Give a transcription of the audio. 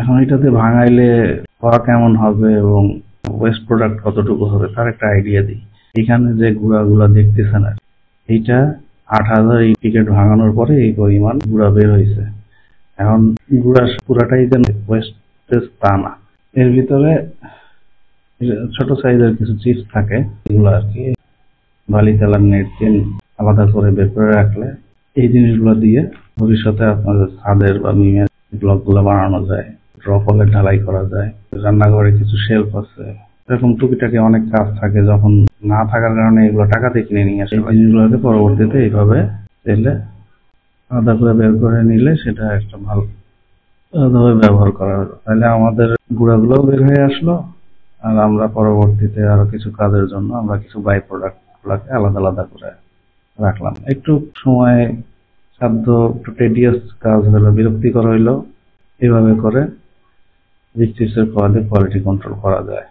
এখন এটাতে ভাঙাইলে হওয়া কেমন হবে এবং ওয়েস্ট প্রোডাক্ট কতটুকু হবে তার একটা আইডিয়া দিই। এখানে যে গুঁড়াগুলা দেখতেছেন এইটা 8,000 টিকেট ভাঙানোর পরে এই পরিমাণ গুঁড়া বের হয়েছে। এখন গুঁড়া পুরাটাই যেন ওয়েস্টেজ তা না, এর ভিতরে ছোট সাইজের কিছু চিপস থাকে, এগুলো আর কি বালি তেলার নেটকিন আলাদা করে বের করে রাখলে এই জিনিসগুলো দিয়ে ভবিষ্যতে আপনাদের ছাদের বা মিমের ব্লক গুলো বানানো যায়, ড্রপলের ঢালাই করা যায়, রান্নাঘরে কিছু শেলফ আছে, এরকম টুকিটাকি অনেক কাজ থাকে। যখন না থাকার কারণে এগুলো টাকা দিয়ে কিনে নিয়ে আসে, এই জিনিসগুলোকে পরবর্তীতে এইভাবে তেলে আলাদা করে বের করে নিলে সেটা একটা ভালোভাবে ব্যবহার করা হলো। তাহলে আমাদের গুঁড়াগুলোও বের হয়ে আসলো, আর আমরা পরবর্তীতে আরো কিছু কাজের জন্য আমরা কিছু বাই প্রোডাক্ট গুলাকে আলাদা আলাদা করে রাখলাম। একটু সময় সাধ্য, একটু টেডিয়াস কাজ হলো, বিরক্তিকর হইলো। এভাবে করে বৃষ্টির কোয়ালিটি কন্ট্রোল করা যায়।